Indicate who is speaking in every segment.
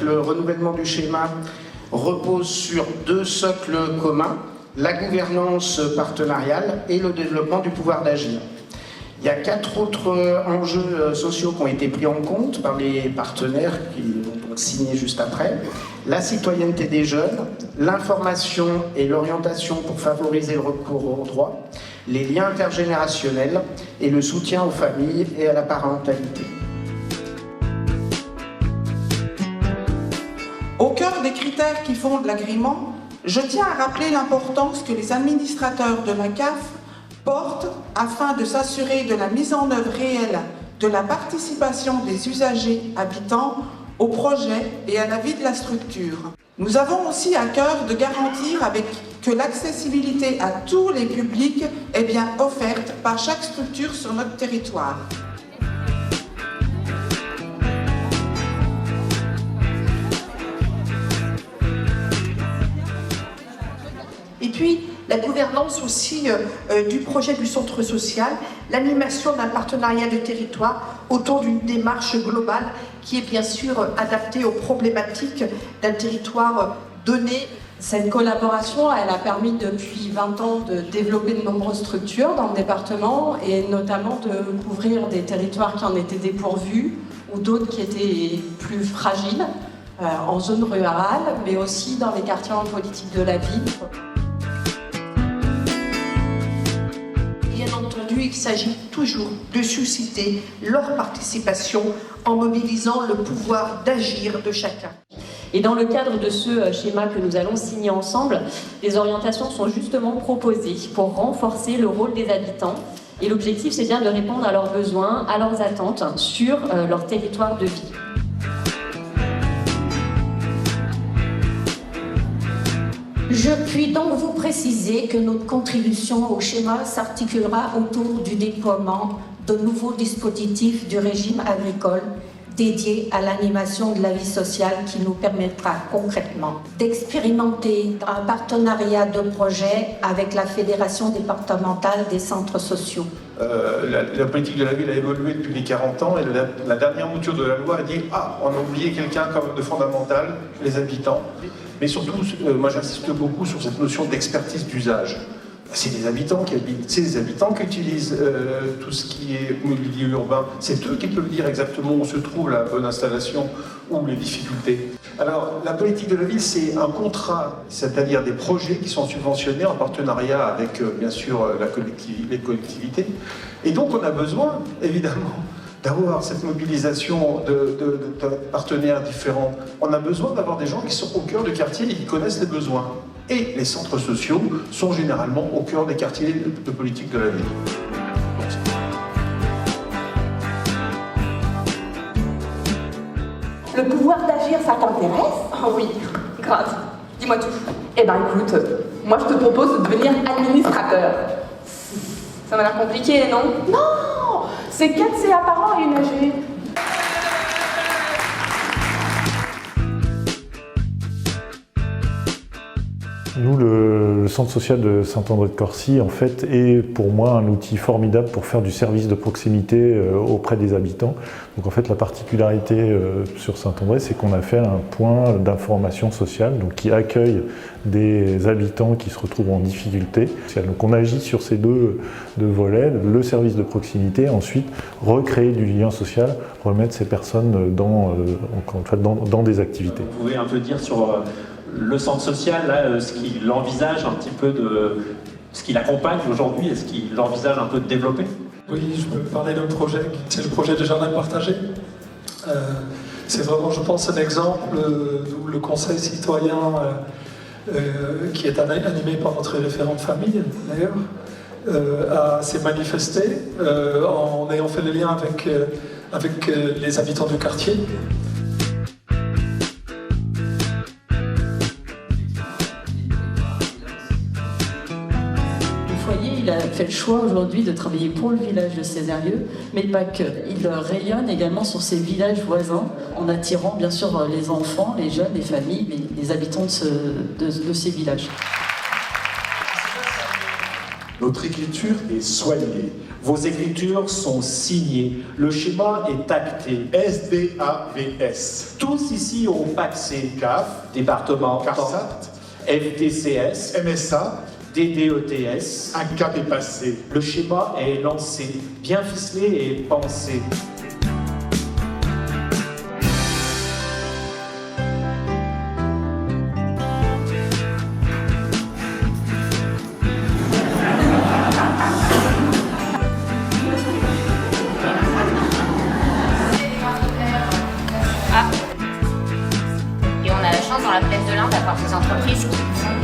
Speaker 1: le renouvellement du schéma repose sur deux socles communs, la gouvernance partenariale et le développement du pouvoir d'agir. Il y a 4 autres enjeux sociaux qui ont été pris en compte par les partenaires qui vont signer juste après. La citoyenneté des jeunes, l'information et l'orientation pour favoriser le recours aux droits, les liens intergénérationnels et le soutien aux familles et à la parentalité.
Speaker 2: Au cœur des critères qui fondent l'agrément, je tiens à rappeler l'importance que les administrateurs de la CAF portent afin de s'assurer de la mise en œuvre réelle de la participation des usagers habitants au projet et à la vie de la structure. Nous avons aussi à cœur de garantir que l'accessibilité à tous les publics est bien offerte par chaque structure sur notre territoire.
Speaker 3: Et puis, la gouvernance aussi du projet du centre social, l'animation d'un partenariat de territoire autour d'une démarche globale qui est bien sûr adaptée aux problématiques d'un territoire donné.
Speaker 4: Cette collaboration, elle a permis depuis 20 ans de développer de nombreuses structures dans le département et notamment de couvrir des territoires qui en étaient dépourvus ou d'autres qui étaient plus fragiles en zone rurale, mais aussi dans les quartiers en politique de la ville.
Speaker 3: Bien entendu, il s'agit toujours de susciter leur participation en mobilisant le pouvoir d'agir de chacun.
Speaker 5: Et dans le cadre de ce schéma que nous allons signer ensemble, les orientations sont justement proposées pour renforcer le rôle des habitants. Et l'objectif, c'est bien de répondre à leurs besoins, à leurs attentes sur leur territoire de vie.
Speaker 6: Je puis donc vous préciser que notre contribution au schéma s'articulera autour du déploiement de nouveaux dispositifs du régime agricole dédiés à l'animation de la vie sociale qui nous permettra concrètement d'expérimenter un partenariat de projet avec la Fédération départementale des centres sociaux.
Speaker 7: La politique de la ville a évolué depuis les 40 ans et la dernière mouture de la loi a dit « Ah, on a oublié quelqu'un de fondamental, les habitants ». Mais surtout, moi j'insiste beaucoup sur cette notion d'expertise d'usage. C'est les habitants qui habitent, c'est les habitants qui utilisent tout ce qui est mobilier urbain. C'est eux qui peuvent dire exactement où se trouve la bonne installation ou les difficultés. Alors, la politique de la ville, c'est un contrat, c'est-à-dire des projets qui sont subventionnés en partenariat avec, bien sûr, les collectivités. Et donc, on a besoin, évidemment, d'avoir cette mobilisation de partenaires différents. On a besoin d'avoir des gens qui sont au cœur du quartier et qui connaissent les besoins. Et les centres sociaux sont généralement au cœur des quartiers de politique de la ville.
Speaker 8: Le pouvoir d'agir, ça t'intéresse?
Speaker 9: Oh oui, grave. Dis-moi tout.
Speaker 8: Eh ben écoute, moi je te propose de devenir administrateur.
Speaker 9: Ça m'a l'air compliqué, non?
Speaker 8: Non, c'est 4 CA par an et une AG.
Speaker 10: Nous, le centre social de Saint-André-de-Corcy, en fait, est pour moi un outil formidable pour faire du service de proximité auprès des habitants. Donc en fait, la particularité sur Saint-André, c'est qu'on a fait un point d'information sociale donc, qui accueille des habitants qui se retrouvent en difficulté. Donc on agit sur ces deux volets, le service de proximité, ensuite recréer du lien social, remettre ces personnes dans des activités.
Speaker 11: Vous pouvez un peu dire sur le centre social, là, ce qu'il envisage un petit peu de... ce qu'il accompagne aujourd'hui, est-ce qu'il envisage un peu de développer?
Speaker 12: Oui, je peux parler d'un projet, c'est le projet des jardins partagés. C'est vraiment, je pense, un exemple où le conseil citoyen, qui est animé par notre référent de famille, d'ailleurs, s'est manifesté en ayant fait le lien avec les habitants du quartier.
Speaker 4: Il a fait le choix aujourd'hui de travailler pour le village de Césarieux, mais pas que. Il rayonne également sur ses villages voisins, en attirant bien sûr les enfants, les jeunes, les familles, mais les habitants de ces villages.
Speaker 13: Notre écriture est soignée. Vos écritures sont signées. Le schéma est acté. SDAVS.
Speaker 11: Tous ici ont paxé CAF, département
Speaker 13: CARSAT,
Speaker 11: FDCS,
Speaker 13: MSA,
Speaker 11: DDETS.
Speaker 13: Un cap est passé.
Speaker 11: Le schéma est lancé, bien ficelé et pensé.
Speaker 14: Et on a la chance dans la plaine de l'Inde d'avoir ces entreprises qui font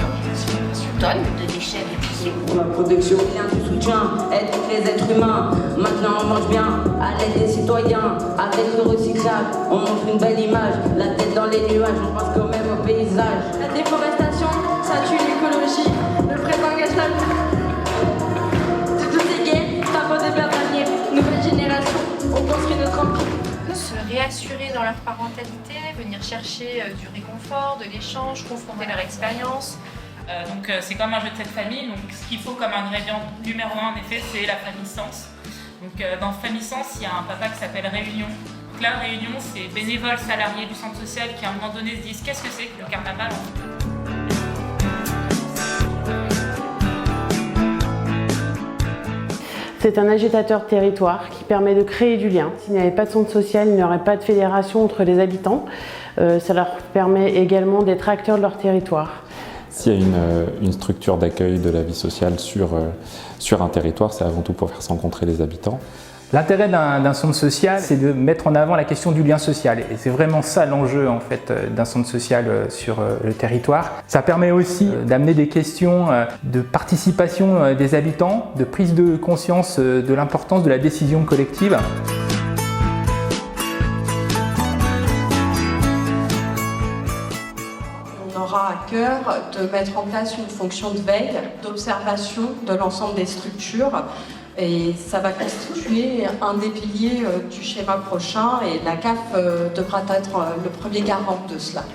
Speaker 14: des tonnes de déchets réutilisés.
Speaker 15: La protection, lien du soutien, aide les êtres humains. Maintenant on mange bien, à l'aide des citoyens. Avec le recyclage, on montre une belle image. La tête dans les nuages, on pense quand même au paysage.
Speaker 9: La déforestation, ça tue l'écologie. Le présent gâche la vie. Tout est gai, ça pose des biens d'avenir. Nouvelle génération, on construit notre empire.
Speaker 16: Se réassurer dans leur parentalité, venir chercher du réconfort, de l'échange, confronter leur expérience.
Speaker 17: Donc c'est comme un jeu de cette famille. Donc ce qu'il faut comme ingrédient numéro 1 en effet, c'est la famille-sens. Donc dans famille-sens, il y a un papa qui s'appelle Réunion. Donc là, Réunion, c'est bénévoles salariés du centre social qui à un moment donné se disent qu'est-ce que c'est que le carnaval en fait.
Speaker 18: C'est un agitateur territoire qui permet de créer du lien. S'il n'y avait pas de centre social, il n'y aurait pas de fédération entre les habitants. Ça leur permet également d'être acteurs de leur territoire.
Speaker 19: S'il y a une structure d'accueil de la vie sociale sur un territoire, c'est avant tout pour faire se rencontrer les habitants.
Speaker 20: L'intérêt d'un centre social, c'est de mettre en avant la question du lien social. Et c'est vraiment ça l'enjeu en fait d'un centre social sur le territoire. Ça permet aussi d'amener des questions de participation des habitants, de prise de conscience de l'importance de la décision collective.
Speaker 4: On aura à cœur de mettre en place une fonction de veille, d'observation de l'ensemble des structures. Et ça va constituer un des piliers du schéma prochain et la CAF devra être le premier garant de cela.